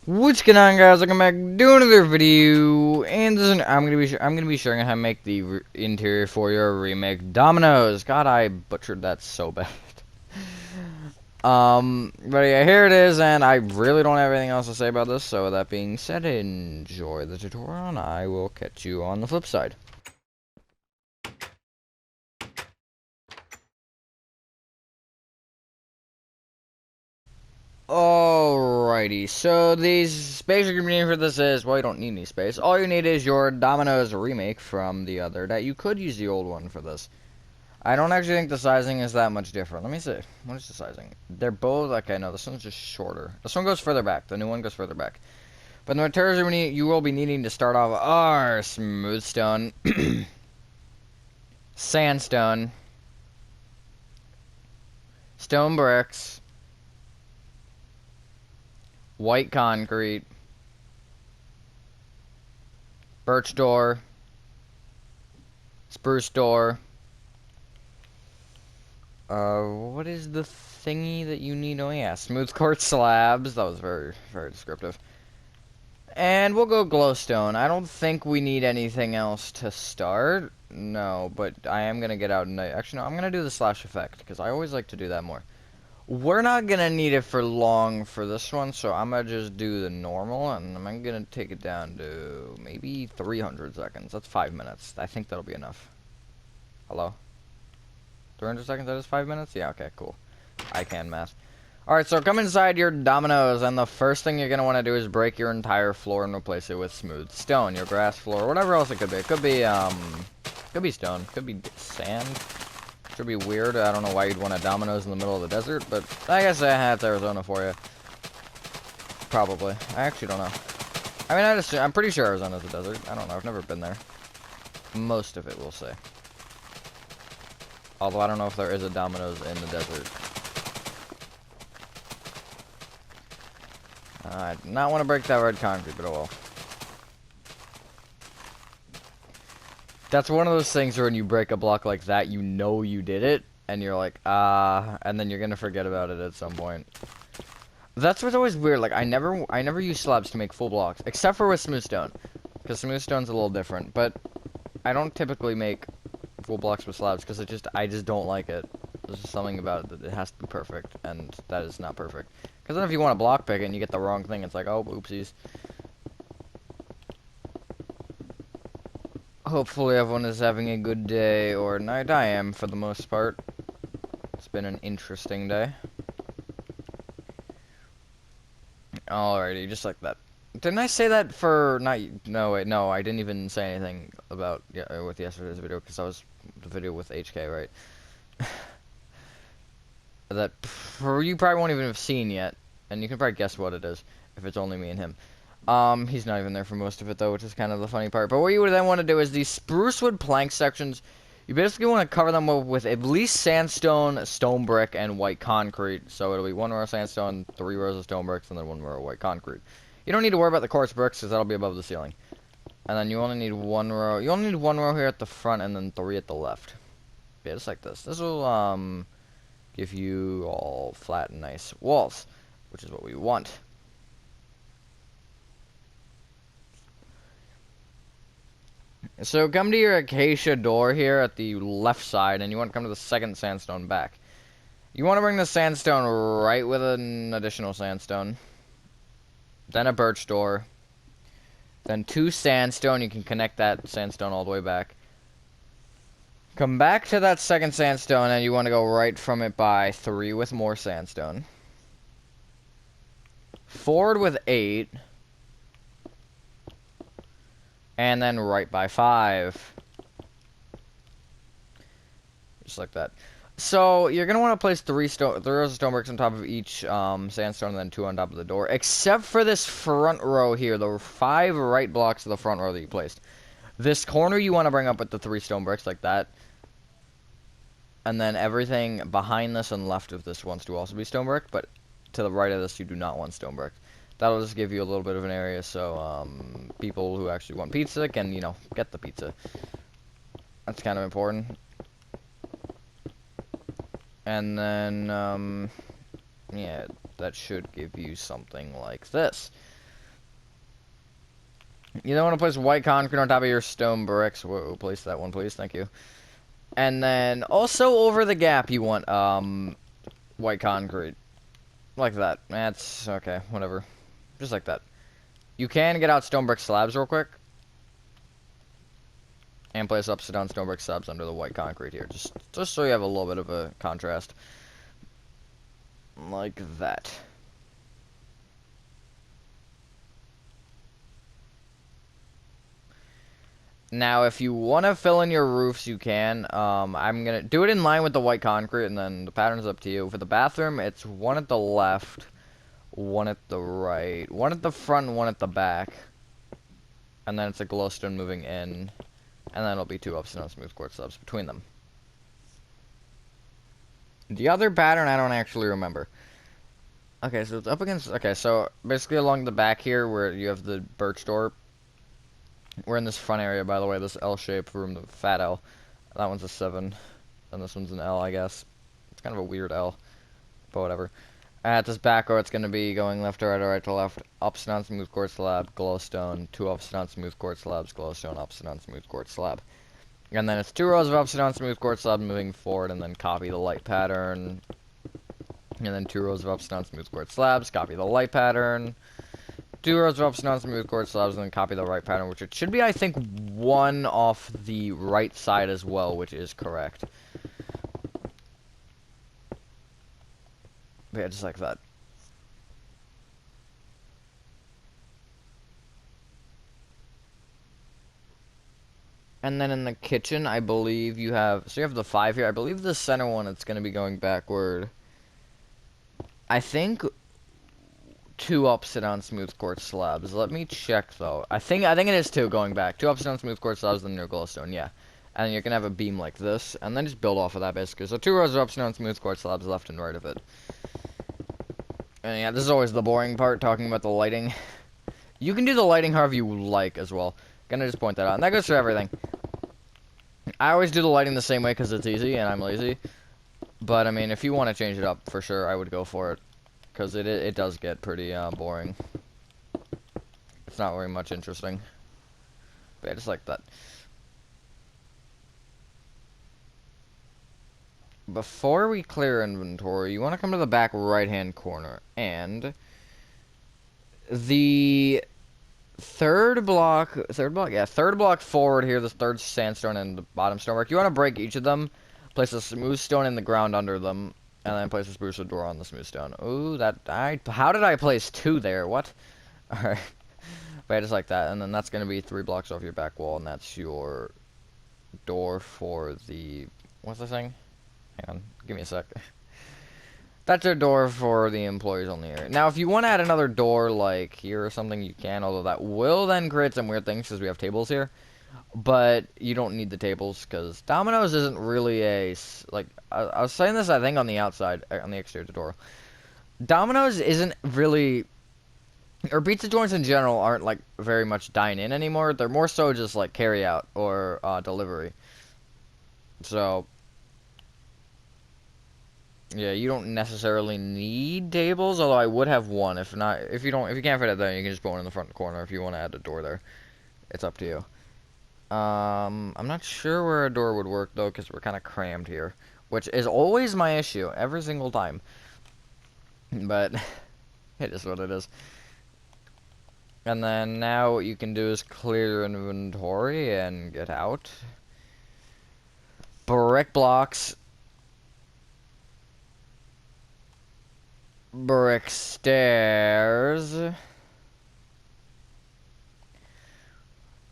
What's going on, guys? Welcome back to another video, and I'm gonna be showing how to make the interior for your remake Dominoes. God, I butchered that so bad. But yeah, here it is, and I really don't have anything else to say about this. So with that being said, enjoy the tutorial, and I will catch you on the flip side. Alrighty, so the space you're gonna need for this is, well, you don't need any space. All you need is your Domino's remake from the other that you could use the old one for this. I don't actually think the sizing is that much different. Let me see. What is the sizing? They're both, okay, no, this one's just shorter. This one goes further back. The new one goes further back. But the materials you will be needing to start off are smooth stone, sandstone, stone bricks, white concrete, birch door, spruce door. What is the thingy that you need? Oh yeah, smooth quartz slabs. That was very, very descriptive. And we'll go glowstone. I don't think we need anything else to start. No, but I am gonna get out and actually no, I'm gonna do the slash effect because I always like to do that more. We're not gonna need it for long for this one, so I'm gonna just do the normal and I'm gonna take it down to maybe 300 seconds. That's 5 minutes. I think that'll be enough. Hello? 300 seconds, that is 5 minutes? Yeah, okay, cool. I can math. Alright, so come inside your Dominoes, and the first thing you're going to want to do is break your entire floor and replace it with smooth stone. Your grass floor, whatever else it could be. It could be stone. Could be sand. Should be weird. I don't know why you'd want a Dominoes in the middle of the desert, but I guess that's Arizona for you. Probably. I actually don't know. I mean, I'm pretty sure Arizona's a desert. I don't know. I've never been there. Most of it, we'll say. Although I don't know if there is a Domino's in the desert. I do not want to break that red concrete, but oh well. That's one of those things where when you break a block like that, you know you did it, and you're like, and then you're gonna forget about it at some point. That's what's always weird, like, I never use slabs to make full blocks, except for with smooth stone. Because smooth stone's a little different, but I don't typically make full blocks with slabs, because I just don't like it. There's just something about it that it has to be perfect, and that is not perfect. Because then if you want to block pick it and you get the wrong thing, it's like, oh, oopsies. Hopefully everyone is having a good day or night. I am, for the most part. It's been an interesting day. Alrighty, just like that. Didn't I say that for not? No, wait, no, I didn't even say anything about with yesterday's video because that was the video with HK, right? That you probably won't even have seen yet, and you can probably guess what it is if it's only me and him. He's not even there for most of it though, which is kind of the funny part. But what you would then want to do is these spruce wood plank sections. You basically want to cover them with at least sandstone, stone brick, and white concrete. So it'll be 1 row of sandstone, 3 rows of stone bricks, and then 1 row of white concrete. You don't need to worry about the quartz bricks because that'll be above the ceiling. And then you only need 1 row. You only need 1 row here at the front, and then 3 at the left. Yeah, just like this. This will give you all flat and nice walls, which is what we want. So come to your acacia door here at the left side, and you want to come to the second sandstone back. You want to bring the sandstone right with an additional sandstone. Then a birch door. Then 2 sandstone. You can connect that sandstone all the way back. Come back to that second sandstone, and you want to go right from it by 3 with more sandstone. Forward with 8. And then right by 5. Just like that. So, you're going to want to place 3 rows of stone bricks on top of each sandstone and then 2 on top of the door. Except for this front row here, the 5 right blocks of the front row that you placed. This corner you want to bring up with the 3 stone bricks like that. And then everything behind this and left of this wants to also be stone brick. But to the right of this, you do not want stone brick. That'll just give you a little bit of an area so people who actually want pizza can, you know, get the pizza. That's kind of important. And then, yeah, that should give you something like this. You don't want to place white concrete on top of your stone bricks. Whoa, place that one, please. Thank you. And then also over the gap, you want white concrete, like that. That's okay. Whatever. Just like that. You can get out stone brick slabs real quick, and place upside down stone brick slabs under the white concrete here, just so you have a little bit of a contrast, like that. Now, if you want to fill in your roofs, you can. I'm gonna do it in line with the white concrete, and then the pattern's up to you. For the bathroom, it's one at the left, one at the right, one at the front, and one at the back, and then it's a glowstone moving in. And then it'll be 2 upside down smooth quartz slabs between them. The other pattern I don't actually remember. Okay, so it's up against... Okay, so basically along the back here where you have the birch door. We're in this front area, by the way, this L-shaped room, the fat L. That one's a 7. And this one's an L, I guess. It's kind of a weird L. But whatever. At this back row, it's going to be going left to right or right to left. Upside down smooth quartz slab, glowstone. 2 upside down smooth quartz slabs, glowstone, upside down smooth quartz slab. And then it's 2 rows of upside down smooth quartz slab moving forward, and then copy the light pattern. And then 2 rows of upside down smooth quartz slabs, copy the light pattern. 2 rows of upside down smooth quartz slabs, and then copy the right pattern, which it should be, I think, 1 off the right side as well, which is correct. But yeah, just like that. And then in the kitchen, I believe you have... So you have the 5 here. I believe the center one, it's going to be going backward. I think 2 upside down smooth quartz slabs. Let me check, though. I think it is 2 going back. 2 upside down smooth quartz slabs, then your glowstone, yeah. And you're going to have a beam like this. And then just build off of that, basically. So 2 rows of upside down smooth quartz slabs left and right of it. And yeah, this is always the boring part, talking about the lighting. You can do the lighting however you like as well. Gonna just point that out. And that goes for everything. I always do the lighting the same way because it's easy and I'm lazy. But, I mean, if you want to change it up, for sure, I would go for it. Because it does get pretty boring. It's not very much interesting. But yeah, just like that. Before we clear inventory, you want to come to the back right-hand corner. And the third block forward here, this third sandstone and the bottom stonework, you want to break each of them, place a smooth stone in the ground under them, and then place a spruce wood door on the smooth stone. Ooh, how did I place 2 there? What? Alright. But yeah, just like that, and then that's going to be 3 blocks off your back wall, and that's your door for the... What's the thing? Hang on, give me a sec. That's your door for the employees only area. Now, if you want to add another door, like here or something, you can, although that will then create some weird things because we have tables here. But you don't need the tables because Domino's isn't really a... Like, I was saying this, I think, on the outside, on the exterior door. Domino's isn't really... Or pizza joints in general aren't, like, very much dine-in anymore. They're more so just, like, carry-out or delivery. So... Yeah, you don't necessarily need tables, although I would have one. If not, if you can't fit it there, you can just put one in the front corner if you want to add a door there. It's up to you. I'm not sure where a door would work though, because we're kind of crammed here, which is always my issue every single time. But it is what it is. And then now what you can do is clear inventory and get out. Brick blocks. Brick stairs.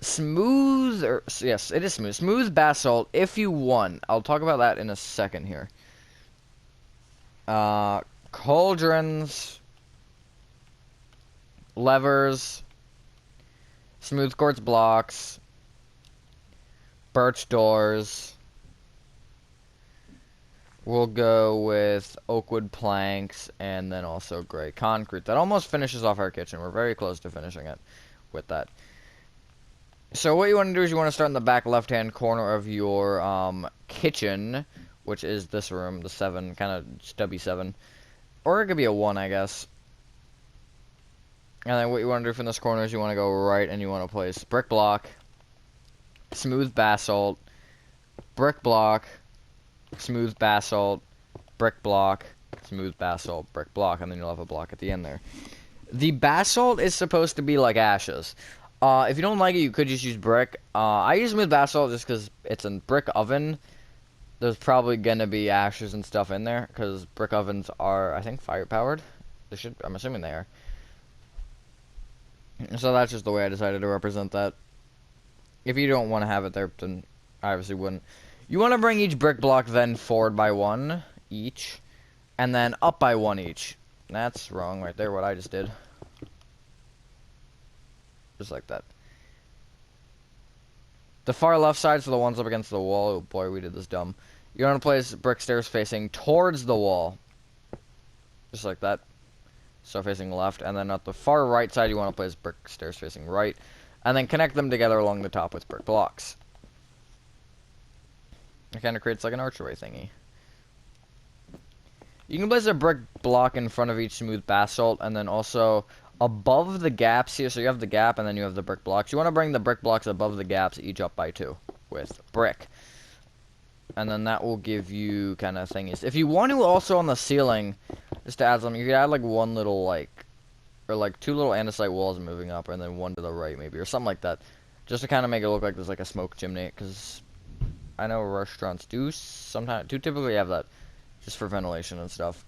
Smooth, or yes, it is smooth. Smooth basalt if you want. I'll talk about that in a second here. Cauldrons. Levers. Smooth quartz blocks. Birch doors. We'll go with oakwood planks and then also gray concrete. That almost finishes off our kitchen. We're very close to finishing it with that. So what you want to do is you want to start in the back left-hand corner of your kitchen, which is this room, the 7, kind of stubby 7. Or it could be a 1, I guess. And then what you want to do from this corner is you want to go right and you want to place brick block, smooth basalt, brick block, smooth basalt, brick block, smooth basalt, brick block, and then you'll have a block at the end there. The basalt is supposed to be like ashes. If you don't like it, you could just use brick. I use smooth basalt just because it's a brick oven. There's probably gonna be ashes and stuff in there because brick ovens are, I think, fire powered. They should. I'm assuming they are. So that's just the way I decided to represent that. If you don't want to have it there, then I obviously wouldn't. You want to bring each brick block then forward by one each, and then up by one each. That's wrong right there, what I just did. Just like that. The far left sides are the ones up against the wall. Oh boy, we did this dumb. You want to place brick stairs facing towards the wall. Just like that. So facing left. And then at the far right side, you want to place brick stairs facing right. And then connect them together along the top with brick blocks. It kind of creates like an archway thingy. You can place a brick block in front of each smooth basalt, and then also above the gaps here. So you have the gap, and then you have the brick blocks. You want to bring the brick blocks above the gaps, each up by 2 with brick. And then that will give you kind of thingies. If you want to also on the ceiling, just to add something, you could add like one little like, or like 2 little andesite walls moving up, and then one to the right maybe, or something like that. Just to kind of make it look like there's like a smoke chimney, because I know restaurants do typically have that. Just for ventilation and stuff.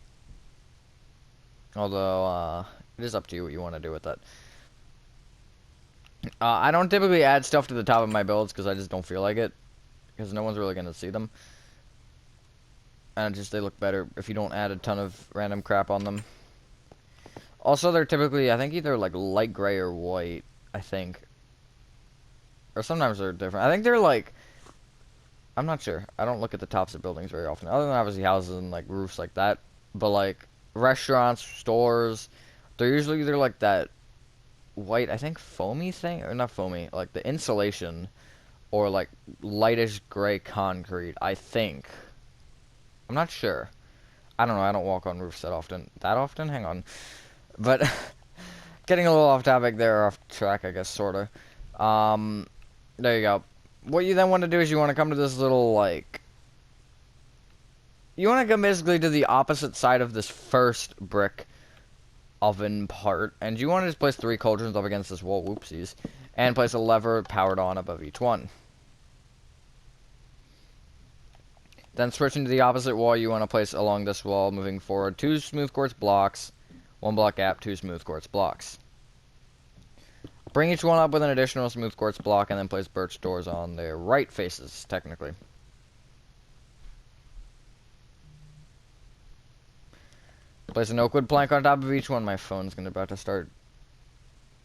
Although, it is up to you what you want to do with that. I don't typically add stuff to the top of my builds because I just don't feel like it. Because no one's really going to see them. And they look better if you don't add a ton of random crap on them. Also, they're typically, I think, either like light gray or white, I think. Or sometimes they're different. I think they're like, I'm not sure. I don't look at the tops of buildings very often. Other than obviously houses and like roofs like that. But like restaurants, stores, they're usually either like that white, I think foamy thing, or not foamy, like the insulation, or like lightish gray concrete, I think. I'm not sure. I don't know. I don't walk on roofs that often. That often? Hang on. But getting a little off topic there, off track, I guess, sorta. There you go. What you then want to do is you want to come to this little, like... You want to come basically to the opposite side of this first brick oven part. And you want to just place 3 cauldrons up against this wall, whoopsies. And place a lever powered on above each one. Then switching to the opposite wall, you want to place along this wall, moving forward, 2 smooth quartz blocks, 1 block gap, 2 smooth quartz blocks. Bring each one up with an additional smooth quartz block, and then place birch doors on their right faces, technically. Place an oak wood plank on top of each one. My phone's about to start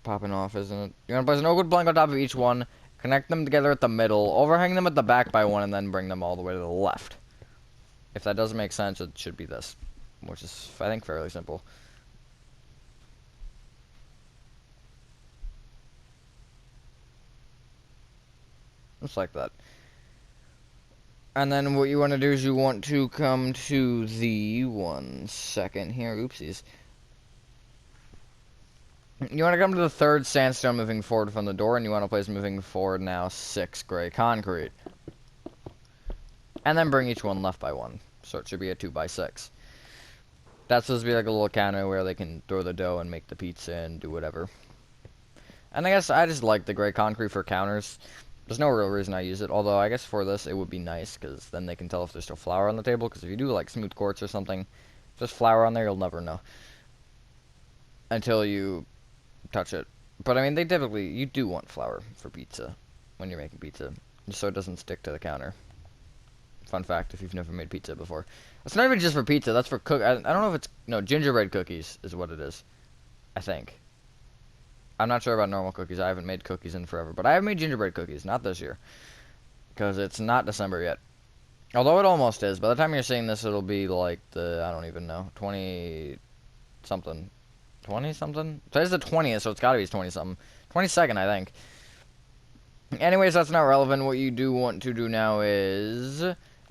popping off, isn't it? You're going to place an oak wood plank on top of each one, connect them together at the middle, overhang them at the back by 1, and then bring them all the way to the left. If that doesn't make sense, it should be this, which is, I think, fairly simple. Just like that. And then what you want to do is you want to come to the... One second here. Oopsies. You want to come to the 3rd sandstone moving forward from the door, and you want to place moving forward now 6 gray concrete. And then bring each one left by 1. So it should be a 2x6. That's supposed to be like a little counter where they can throw the dough and make the pizza and do whatever. And I guess I just like the gray concrete for counters. There's no real reason I use it, although I guess for this it would be nice, because then they can tell if there's still flour on the table, because if you do like smooth quartz or something, just flour on there, you'll never know. Until you touch it. But I mean, you do want flour for pizza, when you're making pizza, just so it doesn't stick to the counter. Fun fact, if you've never made pizza before. It's not even just for pizza, that's for I don't know if it's, no, gingerbread cookies is what it is, I think. I'm not sure about normal cookies. I haven't made cookies in forever. But I have made gingerbread cookies. Not this year. Because it's not December yet. Although it almost is. By the time you're seeing this, it'll be like the... I don't even know. 20-something. 20-something? Today's the 20th, so it's got to be 20-something. 22nd, I think. Anyways, that's not relevant. What you do want to do now is...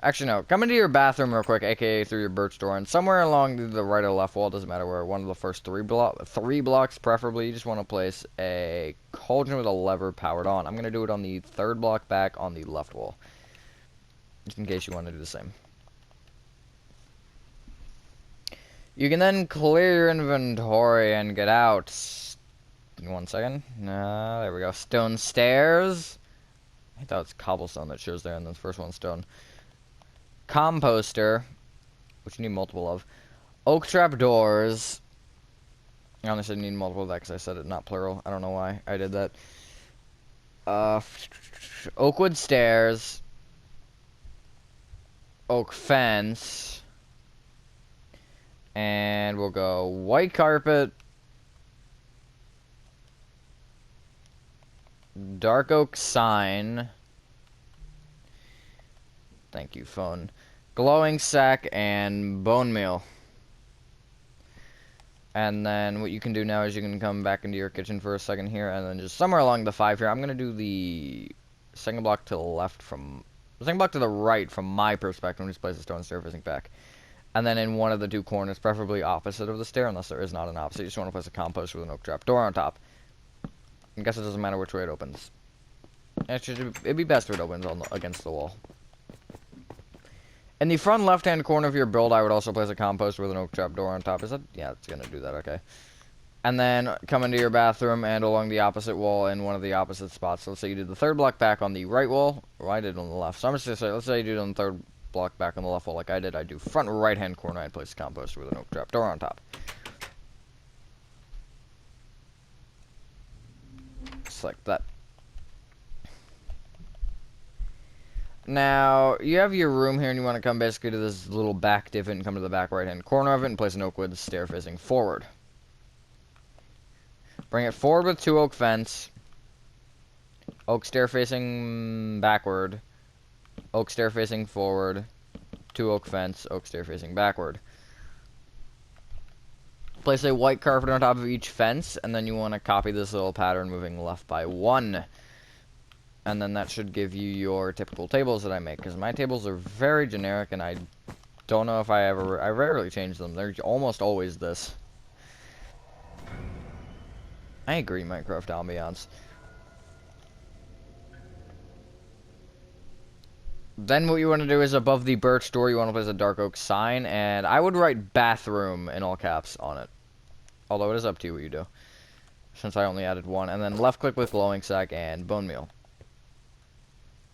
Actually, no. Come into your bathroom real quick, aka through your birch door, and somewhere along the right or left wall, doesn't matter where, one of the first three blocks, preferably, you just want to place a cauldron with a lever powered on. I'm going to do it on the third block back on the left wall, just in case you want to do the same. You can then clear your inventory and get out. 1 second. There we go. Stone stairs. I thought it's cobblestone that shows there, and then the first one's stone. Composter, which you need multiple of. Oak trap doors. I honestly need multiple of that because I said it not plural. I don't know why I did that. Oak wood stairs. Oak fence. And we'll go white carpet. Dark oak sign. Thank you, phone. Glowing sack and bone meal. And then what you can do now is you can come back into your kitchen for a second here, and then just somewhere along the 5 here, I'm gonna do the second block to the left from the second block to the right from my perspective. Just place a stone stair facing back. And then in one of the 2 corners, preferably opposite of the stair, unless there is not an opposite, you just want to place a compost with an oak trap door on top. I guess it doesn't matter which way it opens. It'd be best if it opens against the wall. In the front left-hand corner of your build, I would also place a compost with an oak trap door on top. Is that? Yeah, it's gonna do that. Okay. And then come into your bathroom and along the opposite wall in one of the opposite spots. So let's say you did the third block back on the right wall, or I did on the left. So I'm just gonna say, let's say you do it on the third block back on the left wall, like I did. I do front right-hand corner. I'd place a compost with an oak trap door on top. Just like that. Now, you have your room here, and you want to come basically to this little back divot and come to the back right-hand corner of it and place an oak wood stair facing forward. Bring it forward with 2 oak fence. Oak stair facing backward. Oak stair facing forward. 2 oak fence. Oak stair facing backward. Place a white carpet on top of each fence, and then you want to copy this little pattern moving left by 1. And then that should give you your typical tables that I make, because my tables are very generic, and I don't know if I rarely change them. They're almost always this. I agree, Minecraft ambiance. Then what you want to do is above the birch door, you want to place a dark oak sign, and I would write bathroom in all caps on it. Although it is up to you what you do, since I only added 1. And then left click with glowing sack and bone meal.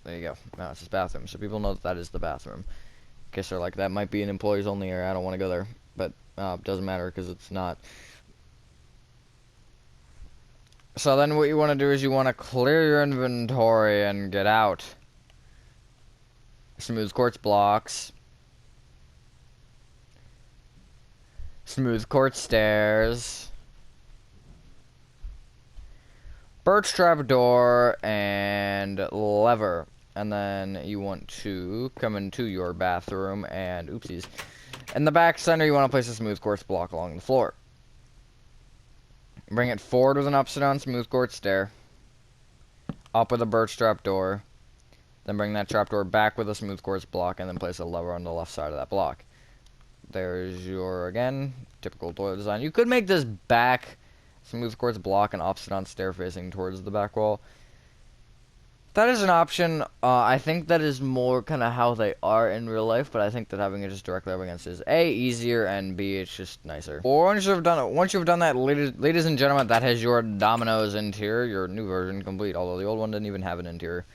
There you go. Now it's his bathroom, so people know that is the bathroom. In case they're like, that might be an employees only area, I don't want to go there. But doesn't matter because it's not. So then what you want to do is you want to clear your inventory and get out. Smooth quartz blocks. Smooth quartz stairs. Birch trap door and lever. And then you want to come into your bathroom and, oopsies. In the back center, you want to place a smooth quartz block along the floor. Bring it forward with an upside down smooth quartz stair. Up with a birch trap door. Then bring that trapdoor back with a smooth quartz block, and then place a lever on the left side of that block. There's your, again, typical toilet design. You could make this back smooth quartz block and upside down stair facing towards the back wall. That is an option. I think that is more kind of how they are in real life, but I think that having it just directly up against is A, easier, and B, it's just nicer. Or once you've done that, ladies and gentlemen, that has your Domino's interior, your new version complete, although the old one didn't even have an interior.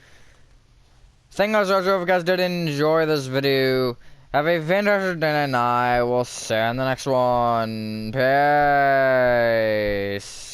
Thank you guys, if you guys did enjoy this video. Have a fantastic day, and I will see you in the next one. Peace.